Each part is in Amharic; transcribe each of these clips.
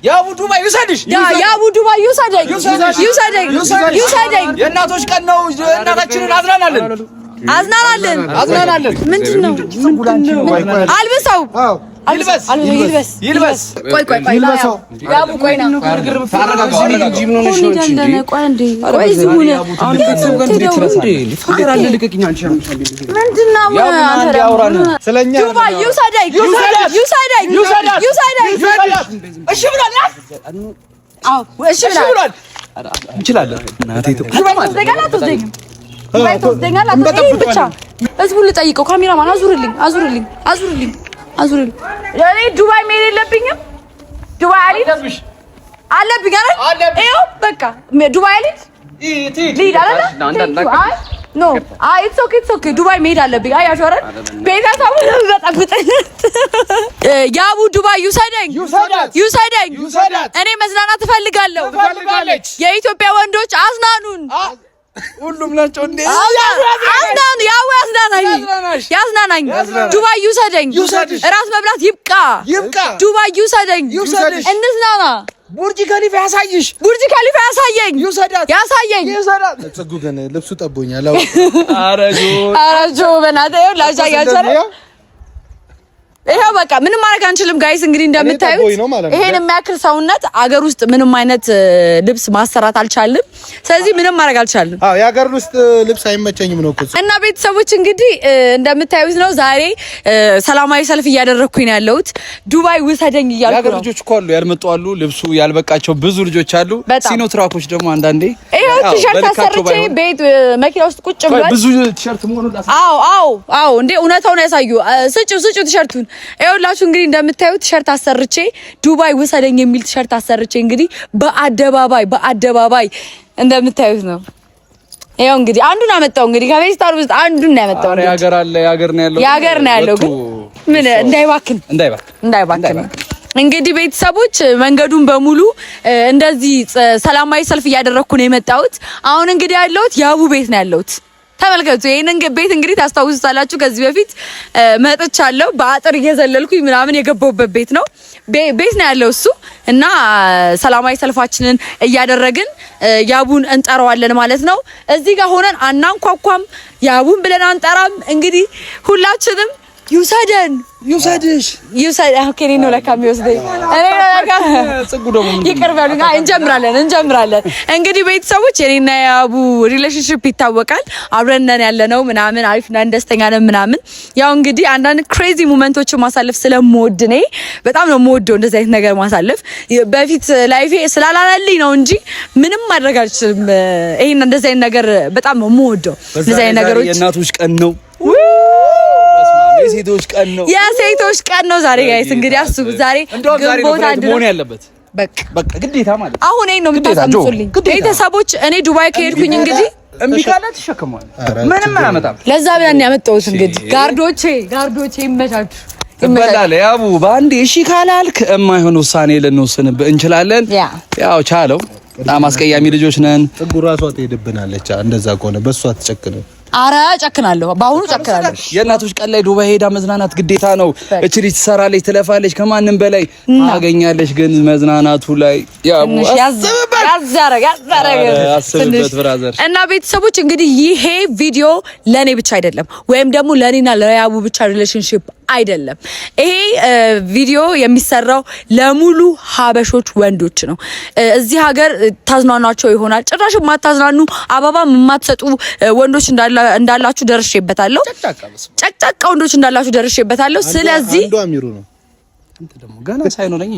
ያቡ ዱባይ ይውሰድሽ ያቡ ዱባይ ይውሰደኝ የእናቶች ቀን ነው እናታችንን አዝናናለን ምንድነው አልብሰው ይልበስ ቆይ ያቡ ቆይና ዱባይ ይውሰደኝ እሺ ብሏል እንችላለን እናቴ ህዝቡን ልጠይቀው ካሜራማን አዙርልኝ እኔ ዱባይ መሄድ የለብኝም ዱባይ አልሄድም አለብኝ አይደል ይኸው በቃ ዱባይ ልሂድ አይደል ኖ ኢትስ ኦኬ ዱባይ መሄድ አለብኝ አያችሁ አይደል ቤተሰቡ በጣም ያቡ ዱባይ ይውሰደኝ እኔ መዝናናት እፈልጋለሁ የኢትዮጵያ ወንዶች አዝናኑን ሁሉም ናቸው እንዴ አዝናኑ ያው ያዝናናኝ ዱባይ ይውሰደኝ ራስ መብላት ይብቃ ዱባይ ይውሰደኝ እንዝናና ቡርጅ ከሊፋ ያሳየኝ ያሳየኝ ጽጉ ግን ልብሱ ጠቦኛል አረጆ በእናትህ ላሳያችሁ ይሄው በቃ ምንም ማድረግ አንችልም ጋይስ እንግዲህ እንደምታዩት ይሄን የሚያክል ሰውነት አገር ውስጥ ምንም አይነት ልብስ ማሰራት አልቻልንም ስለዚህ ምንም ማድረግ አልቻልንም የአገር ውስጥ ልብስ አይመቸኝም ነው እኮ እና ቤተሰቦች እንግዲህ እንደምታዩት ነው ዛሬ ሰላማዊ ሰልፍ እያደረኩኝ ነው ያለሁት ዱባይ ውሰደኝ እያልኩ ነው የአገር ልጆች እኮ አሉ ያልመጡ አሉ ልብሱ ያልበቃቸው ብዙ ልጆች አሉ ሲኖ ትራኮች ደግሞ አንዳንዴ ይሄው ቲሸርት አሰርቼ ቤት መኪና ውስጥ ቁጭ ብለን ብዙ ቲሸርት መሆኑን አዎ እንዴ እውነታውን ያሳዩ ስጭው ቲሸርቱን ይኸውላችሁ እንግዲህ እንደምታዩት ቲሸርት አሰርቼ ዱባይ ውሰደኝ የሚል ቲሸርት አሰርቼ እንግዲህ በአደባባይ እንደምታዩት ነው ይሄው እንግዲህ አንዱን አመጣው እንግዲህ ከቤስታር ውስጥ አንዱን ያመጣው አረ ያገር ነው ያለው ግን ምን እንዳይባክን እንግዲህ ቤተሰቦች መንገዱን በሙሉ እንደዚህ ሰላማዊ ሰልፍ እያደረኩ ነው የመጣሁት አሁን እንግዲህ ያለሁት ያቡ ቤት ነው ያለሁት ተመልከቱ ይሄንን ቤት እንግዲህ ታስታውሱታላችሁ ከዚህ በፊት መጥቻለሁ በአጥር እየዘለልኩኝ ምናምን የገባሁበት ቤት ነው ቤት ነው ያለው እሱ እና ሰላማዊ ሰልፋችንን እያደረግን ያቡን እንጠራዋለን ማለት ነው እዚህ ጋር ሆነን አናንኳኳም ያቡን ብለን አንጠራም እንግዲህ ሁላችንም ይውሰድሽ ኦኬ ነው ለካ የሚወስደኝ እኔ ለካ ጽጉ ደግሞ ይቀርባሉና እንጀምራለን እንግዲህ ቤተሰቦች የኔና ያቡ ሪሌሽንሺፕ ይታወቃል አብረን ነን ያለነው ምናምን አሪፍ ነን ደስተኛ ነን ምናምን ያው እንግዲህ አንዳንድ ክሬዚ ሞመንቶችን ማሳለፍ ስለምወድ ነኝ በጣም ነው የምወደው እንደዚህ አይነት ነገር ማሳለፍ በፊት ላይፌ ስላላለልኝ ነው እንጂ ምንም ማድረግ አልችልም ይሄን እንደዚህ አይነት ነገር በጣም ነው የምወደው እንደዚህ አይነት ነገሮች የእናቶች ቀን ነው የሴቶች ቀን ነው ዛሬ ጋይስ እንግዲህ አስቡ ዛሬ ግንቦት አንድ ነው ያለበት በቃ ግዴታ ማለት አሁን ነው የምታሳምጹልኝ ቤተሰቦች እኔ ዱባይ ከሄድኩኝ እንግዲህ እምቢ ካለ ተሸከማል ምንም አያመጣም ለዛ ብለን ያመጣሁት እንግዲህ ጋርዶቼ ይመቻቹ ይመላል ያቡ ባንዴ እሺ ካላልክ የማይሆን ውሳኔ ልንወስንብህ እንችላለን ያው ቻለው በጣም አስቀያሚ ልጆች ነን ጽጉ ራሷ ትሄድብናለች እንደዛ ከሆነ በሷ አትጨክነ አረ ጨክናለሁ ባሁኑ ጨክናለሁ የእናቶች ቀን ላይ ዱባይ ሄዳ መዝናናት ግዴታ ነው እቺ ልጅ ትሰራለች ትለፋለች ከማንም በላይ ታገኛለች ግን መዝናናቱ ላይ ያቡ ያዘረግ ብራዘር እና ቤተሰቦች እንግዲህ ይሄ ቪዲዮ ለኔ ብቻ አይደለም ወይም ደግሞ ለኔና ለያቡ ብቻ ሪሌሽንሺፕ አይደለም ይሄ ቪዲዮ የሚሰራው ለሙሉ ሀበሾች ወንዶች ነው እዚህ ሀገር ታዝናናቸው ይሆናል ጭራሽ ማታዝናኑ አባባ ማትሰጡ ወንዶች እንዳላችሁ ደርሼበታለሁ ጨቅጨቅ ወንዶች እንዳላችሁ ደርሼበታለሁ ስለዚህ አንዱ አሚሩ ነው አንተ ደግሞ ገና ሳይኖረኝ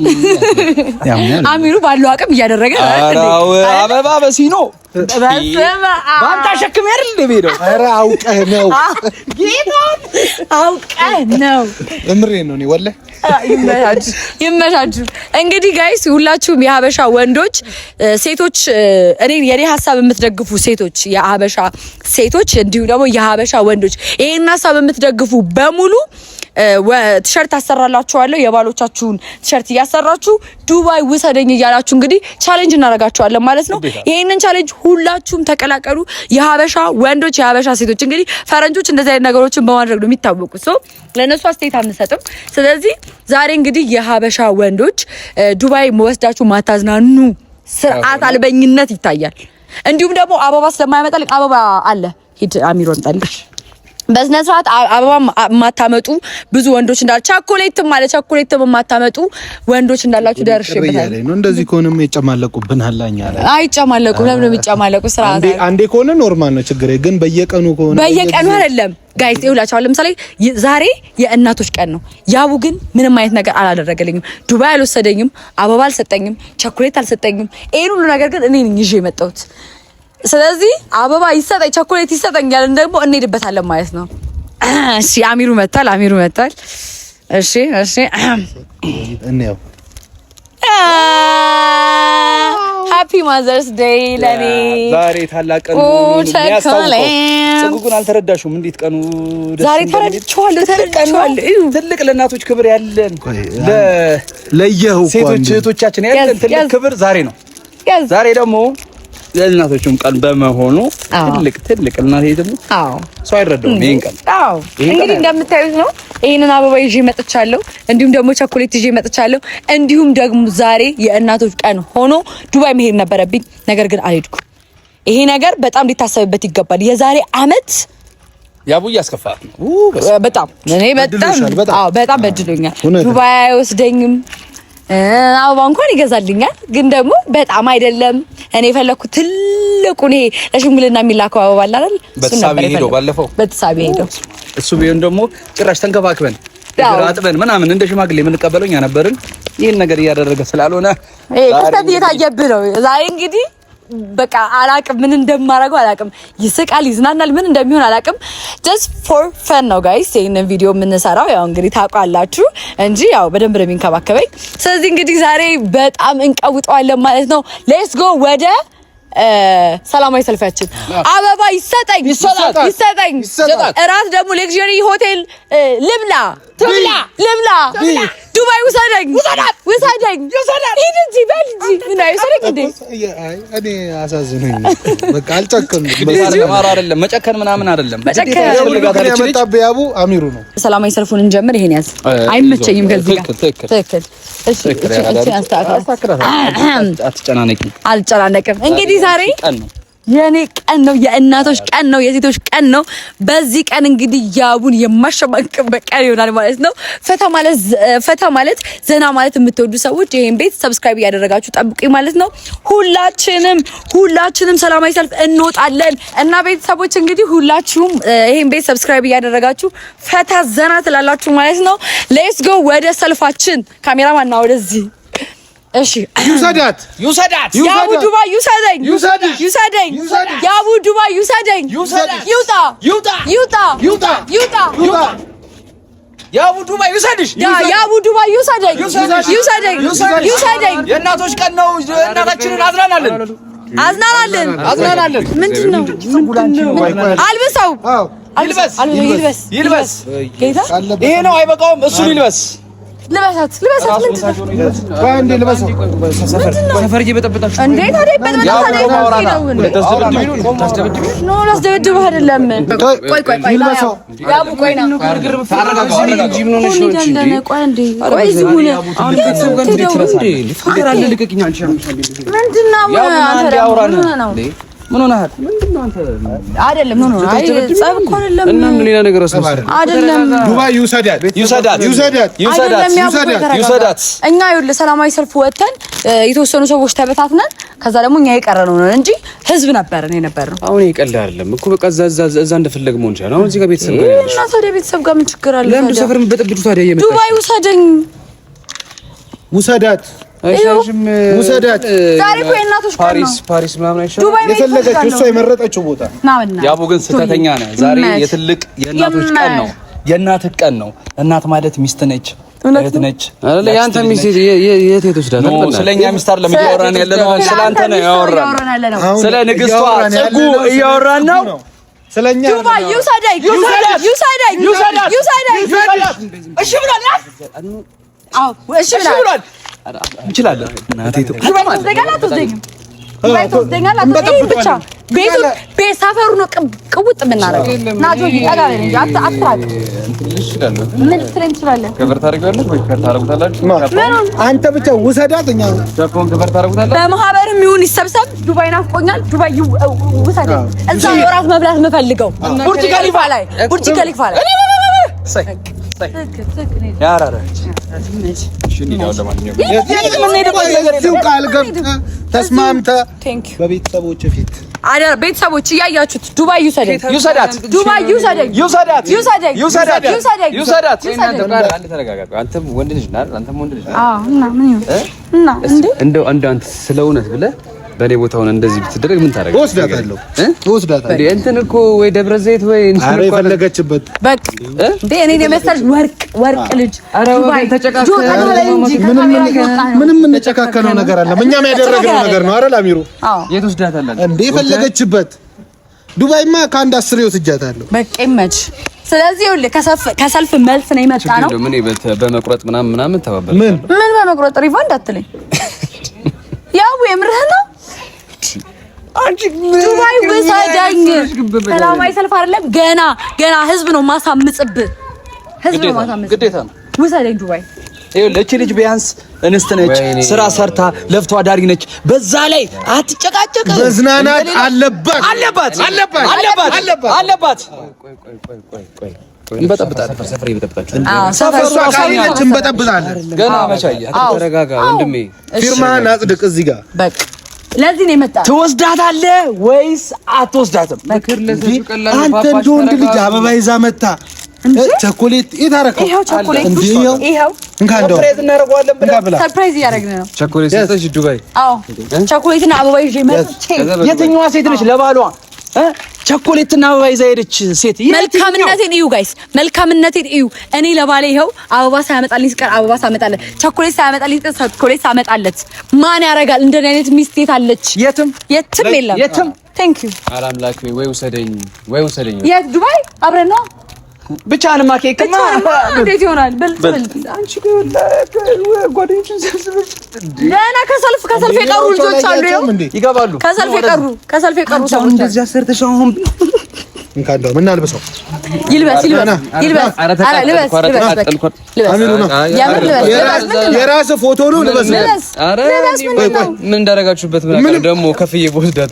አሚሩ ባለው አቅም እያደረገ አራው አበባ በሲኖ ባንታ ሸክም አይደል ለቤዶ አረ አውቀህ ነው ጌታን አውቀህ ነው እምሬ ነው እኔ ወላሂ ይመሻችሁ እንግዲህ ጋይስ ሁላችሁም የሀበሻ ወንዶች ሴቶች የኔ ሐሳብ የምትደግፉ ሴቶች የሀበሻ ሴቶች እንዲሁ ደግሞ የሀበሻ ወንዶች ይሄን ሐሳብ የምትደግፉ በሙሉ ቲሸርት አሰራላችኋለሁ የባሎቻችሁን ቲሸርት እያሰራችሁ ዱባይ ውሰደኝ እያላችሁ እንግዲህ ቻሌንጅ እናደርጋችኋለን ማለት ነው ይሄንን ቻሌንጅ ሁላችሁም ተቀላቀሉ። የሀበሻ ወንዶች፣ የሀበሻ ሴቶች። እንግዲህ ፈረንጆች እንደዚህ አይነት ነገሮችን በማድረግ ነው የሚታወቁት። ሰው ለነሱ አስተያየት አንሰጥም። ስለዚህ ዛሬ እንግዲህ የሀበሻ ወንዶች ዱባይ ወስዳችሁ ማታዝናኑ ስርዓት አልበኝነት ይታያል። እንዲሁም ደግሞ አበባ ስለማያመጣልኝ አበባ አለ። ሂድ አሚሮ እንጣልሽ። በስነ ስርዓት አበባ ማታመጡ ብዙ ወንዶች እንዳሉ ቸኮሌትም አለ። ቸኮሌትም ማታመጡ ወንዶች እንዳላችሁ ደርሼበታል። እንደዚህ ከሆነም ይጨማለቁብናል። አኛ ላይ አይጨማለቁ። ለምን የሚጨማለቁ? ስርዓት አንዴ ከሆነ ኖርማል ነው፣ ችግር ግን በየቀኑ ከሆነ በየቀኑ አይደለም ጋይስ። ይውላችሁ ለምሳሌ ዛሬ የእናቶች ቀን ነው። ያቡ ግን ምንም አይነት ነገር አላደረገልኝም። ዱባይ አልወሰደኝም፣ አበባ አልሰጠኝም፣ ቸኮሌት አልሰጠኝም። ይሄን ሁሉ ነገር ግን እኔ ነኝ ይዤ የመጣሁት። ስለዚህ አበባ ይሰጠኝ ቸኮሌት ይሰጠኝ ያለን ደግሞ እንሄድበታለን ማለት ነው። እሺ አሚሩ መጣል። እሺ እንየው። ሃፒ ማዘርስ ዴይ ለኔ ዛሬ ታላቅ ቀን ነው የሚያስታውቀው። ጽጉጉን አልተረዳሽውም? እንዴት ቀኑ ዛሬ ተረድቼዋለሁ። ትልቅ ለእናቶች ክብር ያለን ለየው ሴቶች እህቶቻችን ያለን ትልቅ ክብር ዛሬ ነው። ዛሬ ደግሞ ለእናቶችም ቀን በመሆኑ ትልቅ እናቴ ደግሞ ሰው አይረዳውም ይሄን ቀን። እንግዲህ እንደምታዩት ነው። ይሄንን አበባ ይዤ መጥቻለሁ። እንዲሁም ደግሞ ቸኮሌት ይዤ መጥቻለሁ። እንዲሁም ደግሞ ዛሬ የእናቶች ቀን ሆኖ ዱባይ መሄድ ነበረብኝ፣ ነገር ግን አልሄድኩም። ይሄ ነገር በጣም ሊታሰብበት ይገባል። የዛሬ አመት ያቡ ያስከፋት በጣም እኔ በጣም በድሎኛል። ዱባይ አይወስደኝም። አበባ እንኳን ይገዛልኛል፣ ግን ደግሞ በጣም አይደለም። እኔ የፈለኩት ትልቁን ይሄ ለሽምግልና የሚላከው አበባ አለ አይደል? በተሳቢ ሄዶ ባለፈው በተሳቢ ሄዶ እሱ ቢሆን ደግሞ ጭራሽ ተንከባክበን አጥበን ምናምን እንደ ሽማግሌ የምንቀበለው እኛ ነበርን። ይሄን ነገር እያደረገ ስላልሆነ ክስተት እየታየብህ ነው ዛሬ። እንግዲህ በቃ አላቅም ምን እንደማደርገው አላቅም። ይስቃል፣ ይዝናናል፣ ምን እንደሚሆን አላቅም። just for fun ነው ጋይስ ይሄንን ቪዲዮ የምንሰራው። ያው እንግዲህ ታውቃላችሁ እንጂ ያው በደንብ ነው የሚንከባከበኝ። ስለዚህ እንግዲህ ዛሬ በጣም እንቀውጠዋለን ማለት ነው። ሌትስ ጎ ወደ ሰላማዊ ሰልፋችን። አበባ ይሰጠኝ። እራት ደግሞ ሌክዠሪ ሆቴል ልብላ ዱባይ ውሰደኝ። ሂድ እንጂ በል እንጂ ምን አይሰረክ እንዴ? እኔ አሳዝነኝ። በቃ አልጨከንም። አይደለም መጨከን ምናምን አይደለም። የመጣብህ ያቡ አሚሩ ነው። ሰላማዊ ሰልፉን እንጀምር። ይሄን ያዝ። አይመቸኝም ከዚህ ጋር ትክክል። እሺ አልጨናነቅም። እንግዲህ ዛሬ የኔ ቀን ነው፣ የእናቶች ቀን ነው፣ የሴቶች ቀን ነው። በዚህ ቀን እንግዲህ ያቡን የማሸማቅበት ቀን ይሆናል ማለት ነው። ፈታ ማለት ዘና ማለት የምትወዱ ሰዎች ይሄን ቤት ሰብስክራይብ እያደረጋችሁ ጠብቁኝ ማለት ነው። ሁላችንም ሰላማዊ ሰልፍ እንወጣለን እና ቤተሰቦች እንግዲህ ሁላችሁም ይሄን ቤት ሰብስክራይብ እያደረጋችሁ ፈታ ዘና ትላላችሁ ማለት ነው። ሌትስ ጎ ወደ ሰልፋችን። ካሜራማን ና ወደዚህ። እሺ ይውሰዳት ያቡ ዱባይ ይውሰደኝ። ያቡ ዱባይ ይውሰደኝ። ይውጣ ያቡ ዱባይ ይውሰድሽ። ያቡ ዱባይ ይውሰደኝ። የእናቶች ቀን ነው። እናታችንን አዝናናለን። ምንድነው? አልብሰው ይልበስ። ጌታ ይሄ ነው አይበቃውም። እሱን ይልበስ። ልበሳት ሰፈር እየበጠበጣችሁ እንዴ? ታዲያ ላስደበድብህ አይደለም። ቆይ ያቡ ቆይ ነው ምን ሆነሃል? ምንድነው አንተ? አይደለም ኖ አይ ጸብ እኮ አይደለም። እና ምን ሌላ ነገር አይደለም። ዱባይ ይውሰዳት። እኛ ይኸውልህ ሰላማዊ ሰልፍ ወጥተን የተወሰኑ ሰዎች ተበታትነን ከዛ ደግሞ እኛ የቀረነው ነው እንጂ ህዝብ ነበርን የነበርነው። አሁን ይቀልድ አይደለም እኮ በቃ እዛ እንደፈለግ መሆን ይችላል። አሁን እዚህ ጋር ቤተሰብ ጋር ያለሽ እና ታዲያ ቤተሰብ ጋር ምን ችግር አለ? ለምን ሰፈር በጥብጡ ታዲያ እየመጣሽ ዱባይ ውሰደኝ። ውሰዳት። ዛሬ እኮ የእናቶች ቀን ነው። ፓሪስ ምናምን አይሻልም? የፈለገችው እሷ የመረጠችው ቦታ ያቡ ግን ስህተተኛ ነህ። ዛሬ የትልቅ የእናቶች ቀን ነው። የእናትህ ቀን ነው። እናት ማለት ሚስት ነች፣ እህት ነች አይደል? ያንተ ሚስት የት ወስዳት? ስለኛ ሚስት አይደለም እያወራን ያለነው፣ ስላንተ ነው ያወራን። ስለ ንግስቷ ጽጉ እያወራን ነው። ስለኛ ዱባይ ይውሰደኝ። እሺ ብሏል። አዎ እሺ ብሏል። እንችላለን። እናቴ ዱባይ ተወስደኛል ብቻ ቤት ሰፈሩ ነው ቅውጥ የምናደርገው ናጆ ይጣላል እንጂ አትራቅ ምን ትሬን ትችላለህ ከበር ታደርጋለህ ወይ ታረጉታላችሁ አንተ ብቻ ውሰዳት እኛ ጃፖን ከበር ታረጉታላችሁ በማህበርም ይሁን ይሰብሰብ ዱባይ ናፍቆኛል ዱባይ ውሰደኝ እዛ ወራት መብላት የምፈልገው ቡርጅ ከሊፋ ላይ ያራራች ተስማምተህ በቤተሰቦች ፊት አደረ ቤተሰቦች እያያችሁት ዱባይ ይውሰዳት አንተም ወንድ ልጅ ነህ እና ምን ይሁን እንደው አንተ ስለ እውነት ብለህ በኔ ቦታውን እንደዚህ ብትደረግ ምን ታደርጋለህ? ወስዳታለሁ እንትን እኮ ወይ ደብረ ዘይት ወይ አረ የፈለገችበት በቃ እንዴ እኔ የመሰለሽ ወርቅ ልጅ ዱባይ ምንም እንጨካከነው ነገር አለ እኛም ያደረግነው ነገር ነው አይደል አሚሩ የት ወስዳታለህ እንዴ የፈለገችበት ዱባይማ ከአንድ 10 ይወስጃታለሁ በቃ ይመች ስለዚህ ይኸውልህ ከሰልፍ መልስ ነው የመጣ ነው ምን በመቁረጥ ምናምን ተባበረ ምን በመቁረጥ ሪቫንድ አትለኝ ያው የምርህ ነው አንቺ ዱባይ ወሰደኝ ሰላማዊ ሰልፍ አይደለም ገና ህዝብ ነው ማሳምጽብህ ግዴታ ነው ወሰደኝ ዱባይ ለቺ ልጅ ቢያንስ እንስት ነች ስራ ሰርታ ለፍቷ አዳሪ ነች በዛ ላይ አትጨቃጨቅ መዝናናት አለባት ቆይ እንበጠብጣለን ሰፈር ይበጠብጣችሁ ሰፈር አካባቢዎች እንበጠብጣለን ገና መቻያ ተረጋጋ ወንድሜ ፊርማህን አጽድቅ እዚህ ጋር በቃ ለዚህ ነው የመጣ ትወስዳታለህ ወይስ አትወስዳትም አንተ እንደ ወንድ ልጅ አበባ ይዛ መጣ ቸኮሌት የታረከው ይሄው ቸኮሌት ይሄው እንካንደው ሰርፕራይዝ እናደርገዋለን ብለህ ሰርፕራይዝ እያደረግን ነው ቸኮሌት ሰጠሽ ዱባይ አዎ ቸኮሌትና አበባ ይዤ መጥቼ የትኛዋ ሴት ነች ለባሏ ቸኮሌትና አበባ ይዛ ሄደች ሴት መልካምነቴን እዩ ጋይስ መልካምነቴን እዩ እኔ ለባሌ ይሄው አበባ ሳያመጣልኝ ሲቀር አበባ ሳመጣለት ቸኮሌት ሳያመጣልኝ ሲቀር ቸኮሌት ሳመጣለት ማን ያረጋል እንደኔ አይነት ሚስት የታለች የትም የለም ቴንክ ዩ አላምላክ ወይ ውሰደኝ የት ዱባይ አብረን ነው ብቻህንማ ኬክማ እንዴት ይሆናል በል አንቺ ጓደኞችን ሰብስበሽ ገና ከሰልፍ የቀሩ ልጆች አሉ ይገባሉ ከሰልፍ የቀሩ ሰው እንደዚህ አሰርተሽ አሁን እንካንደው ምን አልበሰው ይልበስ የራስ ፎቶ ነው ልበስ ምን እንዳደረጋችሁበት ምን ደግሞ ከፍዬ ቦስዳት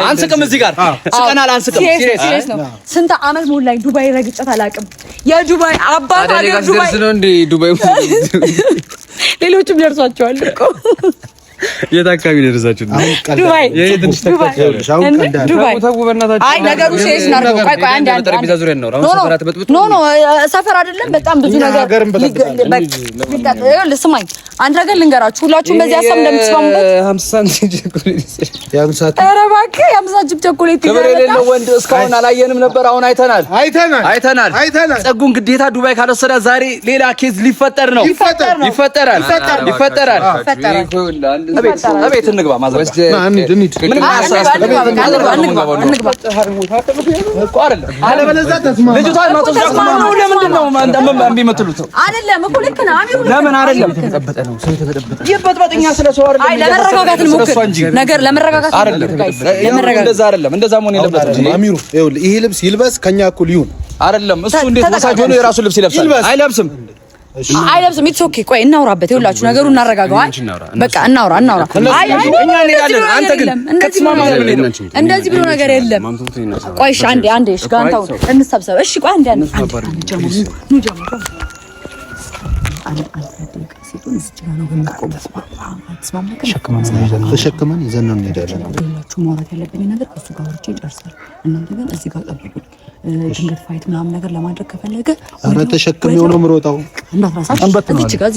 አንስቅም እዚህ ጋር ስቀናል አንስቅም ሲሪየስ ነው ስንት አመት ሞላኝ ዱባይ ረግጨት አላውቅም የዱባይ አባት አገር ዱባይ ነው እንዴ ዱባይ ሌሎችም ደርሷቸዋል እኮ የት አካባቢ ደረሳችሁ ዱባይ የትንሽ ተከታዮች ዱባይ አይ ነገሩ ሲሪየስ እናድርገው ቆይ አንድ ጠረጴዛ ዙሪያ ነው አሁን ሰፈራት በጥብጥ ኖ ሰፈር አይደለም በጣም ብዙ ነገር ስማኝ አንድ ነገር ልንገራችሁ ሁላችሁም በዚህ ሀሳብ እንደምትስማሙበት 50 ሳንቲም ቸኮሌት ኧረ እባክህ 50 ቸኮሌት ክብር የሌለው ወንድ እስካሁን አላየንም ነበር አሁን አይተናል ጸጉን ግዴታ ዱባይ ካልወሰዳ ዛሬ ሌላ ኬዝ ሊፈጠር ነው ይፈጠራል አቤት እንግባ ማዘር ምን አይደለም እኮ ልክ ነው አሚሩ ለምን አይደለም ተጠበጠ ነው ሰው ተጠበጠ ይበጥበጥኛ ስለሰው አይደለም አይ ለመረጋጋት እንሞክር ነገር ለመረጋጋት እንደዛ አይደለም እንደዛ መሆን የለበትም አሚሩ ይኸውልህ ይሄ ልብስ ይልበስ ከኛ እኩል ይሁን አይደለም እሱ እንዴት መሳጅ ሆኖ የራሱ ልብስ ይለብሳል አይለብስም ኢትስ ኦኬ ቆይ እናውራበት ይኸውላችሁ ነገሩን እናረጋጋው በቃ እናውራ አይ እኛ እንሄዳለን አንተ ግን እንደዚህ ብሎ ነገር የለም ቆይ እሺ አንዴ እሺ ጋንታው እንሰብሰብ እሺ ቆይ አንዴ ተሸክመን ይዘን ነው እንሄዳለን ማውራት ያለብኝ ነገር ከሱ ጋር ወርቼ ይጨርሳል እናንተ ግን እዚህ ጋር ጠብቁኝ ድንገት ፋይት ምናምን ነገር ለማድረግ ከፈለገ አረ ተሸክም የሆነው ምሮጣው እንዳትራሳችሁ እዚህ ጋር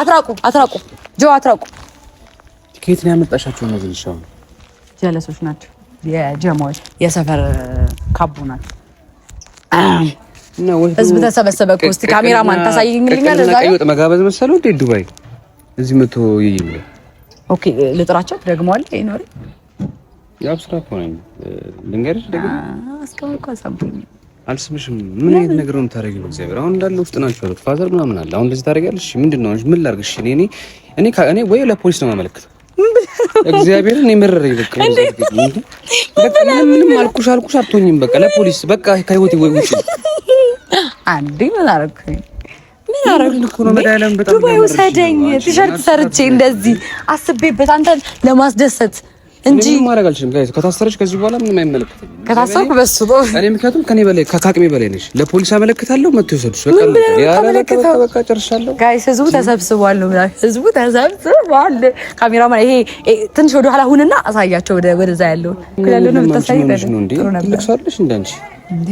አትራቁ ጆ አትራቁ ከየት ነው ያመጣሻቸው እነዚህ ልጅ ጀለሶች ናቸው የጀማዎች የሰፈር ካቦ ናቸው ህዝብ ተሰበሰበ እኮ እስቲ ካሜራማን ታሳይልኛል እዛ ቀይ ወጥ መጋበዝ መሰለው እንዴ ዱባይ እዚህ መቶ ይይሉ ኦኬ ልጥራቸው ደግሞዋል ይኖር ያው ስራ እኮ ነኝ ልንገርሽ ደግሞ እስካሁን እኮ ሰምቶኝ አልስምሽም። ምን አይነት ነገር ነው የምታደርጊው? እግዚአብሔር አሁን እንዳለ ውስጥ ናቸው ያሉት ፋዘር ምናምን አለ። አሁን እንደዚህ ታደርጊያለሽ? ምንድነው? ምን ላድርግሽ? እኔ ወይ ለፖሊስ ነው የማመለክተው። እግዚአብሔር እኔ መረረኝ። በቃ ምንም አልኩሽ አትሆኝም። በቃ ለፖሊስ በቃ ከህይወቴ ወይ ውጪ። አንዴ ምን አደረኩኝ? ዱባይ ውሰደኝ። ቲሸርት ሰርቼ እንደዚህ አስቤበት አንተን ለማስደሰት እንጂ ማድረግ አልችልም። ጋይስ ከታሰረች ከዚህ በኋላ ምንም አይመለከተኝም። ከታሰርኩ በሱ ነው። እኔ ምክንያቱም ከኔ በላይ ከአቅሜ በላይ ነሽ። ለፖሊስ አመለክታለሁ። መጥቶ ይወሰዱሽ። በቃ ጨርሻለሁ። ጋይስ ህዝቡ ተሰብስቧል ነው ማለት ህዝቡ ተሰብስቧል። ካሜራማን ይሄ ትንሽ ወደ ኋላ ሁንና አሳያቸው ወደዛ ያለው ነው የምታሳይ ነው እንዴ? ልክሳለሽ እንዳንቺ እንዴ?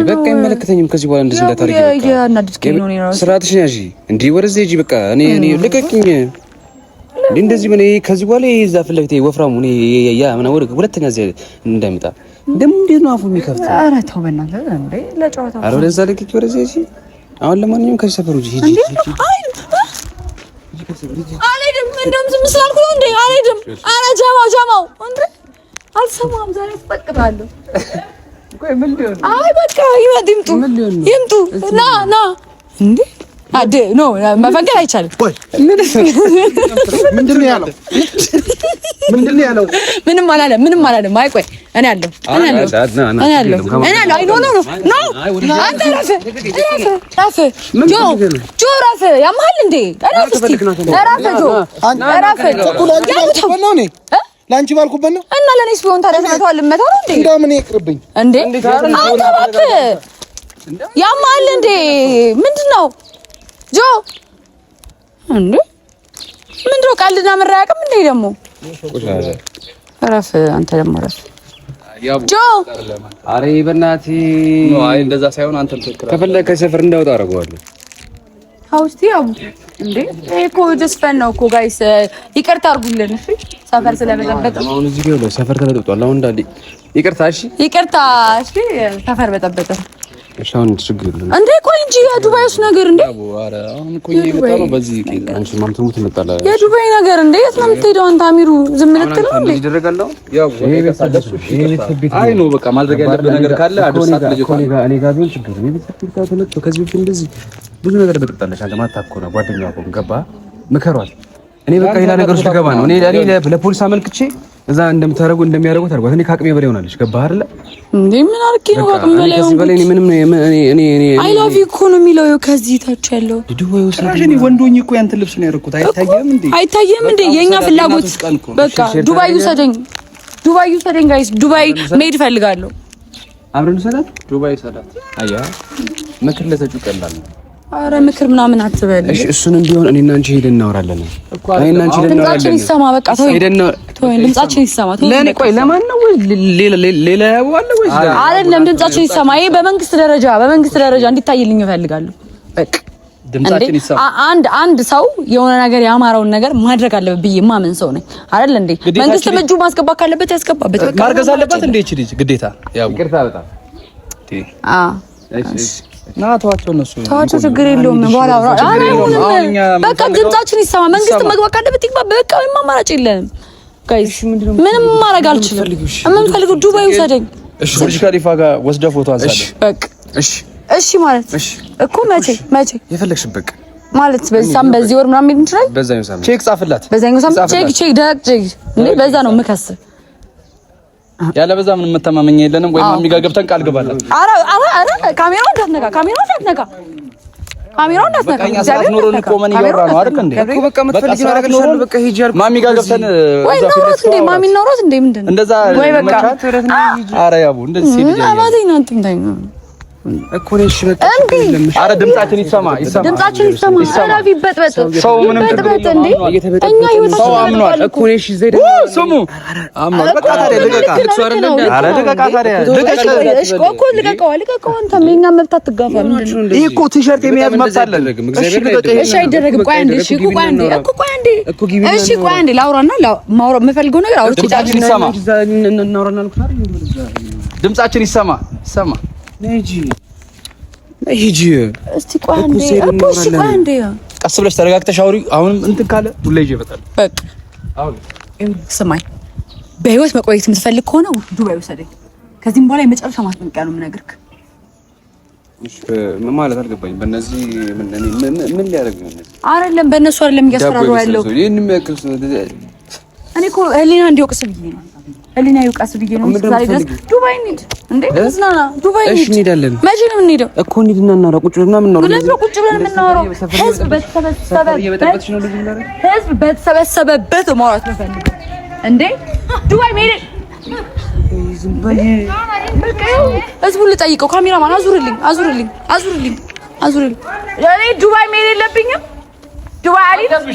በቃ አይመለከተኝም ከዚህ በኋላ እንደዚህ እንዳታረጊ። ያናድድከኝ ነው ነው ስርዓትሽን ያዢ እንዴ። ወደዚህ ሂጂ በቃ እኔ ልቀቅኝ። እንደዚህ ምን ከዚህ በኋላ ይዛ ፍለፍቴ ወፍራሙ እኔ ያ ምን ወደ ሁለተኛ እዚህ እንዳይመጣ ደግሞ እንዴት ነው አፉ የሚከፍተው? ኧረ ተው በእናትህ እንዴ ለጨዋታ ኧረ ወደዛ ልቅቂ ወደዚህ ሂጂ። አሁን ለማንኛውም ከዚህ ሰፈር ሂጂ ሂጂ። አልሄድም። እንደውም ዝም ስላልኩ ነው እንዴ አልሄድም። ኧረ ጀማው እንዴ አልሰማም። ዛሬ ተጠቅጣለሁ። ቆይ ምን ሊሆን? አይ በቃ ይምጡ ና እንዴ አደ ኖ መፈንቀል አይቻልም። ቆይ ምንድነው ያለው? ምንም አላለም። አይ ቆይ እኔ አለሁ። አይ ኖ አንተ ረፍ ጆ ያማል እንዴ ረፍ ላንቺ ባልኩበት ነው እና ለኔስ ቢሆን ታዲያ ተመታው ልመታው ነው እንዴ? እንደው ምን ይቅርብኝ እንዴ አንተ እባክህ ያማል እንዴ ምንድነው ጆ እንዴ ምንድነው? ቀልድና መራያቅም እንዴ ደግሞ ረፍ አንተ ደግሞ ረፍ ጆ አሬ በእናትህ ነው። አይ እንደዛ ሳይሆን አንተም ትክክል ከፈለከ ከሰፈር እንዳወጣ አደርገዋለሁ። አውስቲ ያው እንዴ እኮ ጀስፈን ነው እኮ ጋይስ ይቅርታ አድርጉልን። እሺ ሰፈር ስለበጠበጠ አሁን እዚህ ጋር ሰፈር ተበጥብጧል። አሁን እንዳለ ይቅርታ እሺ ሰፈር በጠበጠ። እሺ አሁን ችግር የለም እንዴ ቆይ እንጂ የዱባይስ ነገር እንዴ ኧረ አሁን እኮ እየመጣ ነው። በዚህ ኬዝ አንቺ ማምተሙት ይመጣል። የዱባይ ነገር እንዴ የት ነው የምትሄደው አንተ? አሚሩ ዝም ልትል ነው እንዴ? ይደረጋል። ያው አይ ነው በቃ ማድረግ ያለበት ነገር ካለ አድርሳት ልጅ እኔ ጋር ቢሆን ችግር ነው። ቤተሰብ ተመጥቶ ከዚህ በፊት እንደዚህ ብዙ ነገር በጥጣለሽ አንተ ማታውቀው ነው። ጓደኛው ቆም ገባ ምከሯል። እኔ በቃ ሌላ ነገር ውስጥ ገባ ነው። እኔ ለፖሊስ አመልክቼ እዛ እንደሚያደርጉት አድርጓት። እኔ ከአቅሜ በላይ ሆናለች። ገባህ አይደለ እንዴ? ምን አርኪ ነው ከአቅሜ በላይ ሆንኩት? በላይ ምንም እኔ አይ ላቭ ዩ እኮ ነው የሚለው ከዚህ ታች ያለው ዱባይ ውስጥ እኔ ወንዶኝ እኮ ያንተ ልብስ ነው ያደረኩት። አይታየም እንዴ? የኛ ፍላጎት በቃ ዱባይ ውሰደኝ ጋይስ። ዱባይ መሄድ እፈልጋለሁ። አብረን ሰላት ዱባይ ሰላት አያ ምክር ለሰጪው ቀላል ነው። አረ ምክር ምናምን አትበል። እሺ እሱንም ቢሆን እኔና አንቺ ሄደን እናወራለን። እኔና አንቺ ሄደን እናወራለን። ድምጻችን ይሰማ በቃ ተወኝ። ድምጻችን ይሰማ ተወኝ። ለኔ ቆይ ለማን ነው ወይ ሌላ ያዋለ ወይ አይደለም? ድምጻችን ይሰማ። ይሄ በመንግስት ደረጃ እንዲታይልኝ እፈልጋለሁ። በቃ ድምጻችን ይሰማ። አንድ ሰው የሆነ ነገር ያማረውን ነገር ማድረግ አለበት ብዬ ማመን ሰው ነኝ አይደል እንዴ? መንግስት እጁ ማስገባት ካለበት ያስገባበት። በቃ ማርገዝ አለበት እንዴ? እቺ ልጅ ግዴታ ያው ይቅርታ በጣም እሺ ናቷቸው እነሱ ታዋቸው ችግር የለውም። በኋላ በቃ ድምጻችን ይሰማ። መንግስት መግባት ካለበት ይግባ። በቃ ምንም አማራጭ የለንም ጋይስ። ምንም ማድረግ አልችልም። የምንፈልገው ዱባይ ውሰደኝ። እሺ ቡርጅ ካሊፋ ጋር ወስደ ፎቶ አንሳለህ። በቃ እሺ ማለት እኮ መቼ የፈለግሽበት ማለት በዚህ ወር ምናምን እንችላለን። በዛኛው ሳምንት ቼክ ጻፍላት። በዛኛው ሳምንት ቼክ እንዴ በዛ ነው የምከስህ። ያለ በዛ ምን መተማመኛ የለንም ወይ ማሚ ጋር ገብተን ቃል ገባላት። አረ ካሜራውን እንዳትነካ። በቃ ሰዓት ኖሮን እኮ ምን እያወራ ነው አይደል እንዴ? እኮ በቃ የምትፈልጊው አደርግልሻለሁ። በቃ ሂጂ አልኩ። ማሚ ጋር ገብተን ወይ ኖሮት እንዴ ማሚ ኖሮት እንዴ ምንድን ነው እንደዛ ወይ በቃ አረ ያቡ እንደዚህ ሲል አባቴ ነው እንትን እኮ ነሽ በቃ አረ ድምጻችን ይሰማ። አረ ቢበጥበጥ ሰው ምንም በጥበጥ እንዴ እኛ ህይወታችን ሰው አምኗል እኮ ነሽ ዘይደ ስሙ አምኗል። በቃ ታዲያ ልቀቃ። አረ ልቀቃ ታዲያ ልቀቀው። አንተ የእኛ መብት አትጋፋ። ምንድን ነው ይሄ እኮ ቲሸርት የሚያዝ መብት አለን። እሺ አይደረግም። ቆይ አንዴ እሺ ቆይ አንዴ ላውራና ማውራ የምፈልገው ነገር አውርቼ ድምጻችን ይሰማ። ድምጻችን ይሰማ። ሂጂ እስቲ ቆይ አንዴ ቀስ ብለሽ ተረጋግተሽ አውሪ። አሁንም እንትን ካለ ዱላ ይዤ እመጣለሁ። በቃ አሁን ስማኝ፣ በህይወት መቆየት የምትፈልግ ከሆነ ዱባይ ውሰደኝ። ከዚህም በኋላ የመጨረሻ ማስጠንቀቂያ ነው የምነግርህ። ምን ማለት አልገባኝም። በእነዚህ ምን ሊያደርግ ነው? አይደለም በእነሱ አይደለም እያስፈራሩ ያለው። እኔ እኮ ህሊና እንዲወቅስ ብዬ ነው። ህሊና ይወቅስ ብዬ ነው። ዛሬ ድረስ ዱባይ እንሂድ እንዴ? ዝናና ዱባይ እንሂድ። እሺ እንሄዳለን። መቼ ነው የምንሄደው እኮ? እንሂድና እናውራ። ቁጭ ብለን ምናምን ነው ቁጭ ብለን የምናወራው። ህዝብ በተሰበሰበበት ማውራት ነው ፈልገው እንዴ? ዱባይ መሄድ ህዝቡን ልጠይቀው። ካሜራማን አዙርልኝ። እኔ ዱባይ መሄድ የለብኝም። ዱባይ አልሄድም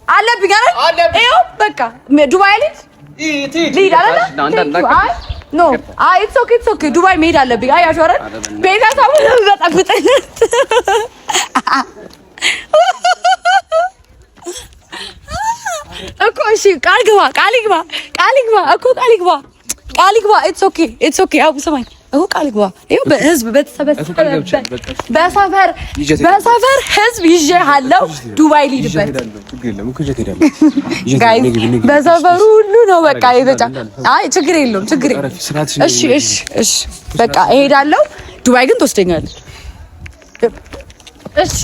አለብኝ አይደል? ይኸው በቃ ዱባይ አልሄድም። ልሂድ አይደል? ኖ ኢትስ ኦኬ ዱባይ መሄድ አለብኝ። አያችሁ አይደል? ቤተሰቡ በጠብጠኝ እኮ እሺ፣ ቃል ግባ እኮ ቃል ግባ። ኢትስ ኦኬ አቡ ሰማኝ እኮ ቃል ግባ። ይኸው በህዝብ በሰፈር ህዝብ ይዤሃለሁ። ዱባይ ልሂድበት በሰፈሩ ሁሉ ነው በቃ የተጫ አይ ችግር የለውም። እሺ በቃ እሄዳለሁ። ዱባይ ግን ትወስደኛለህ? እሺ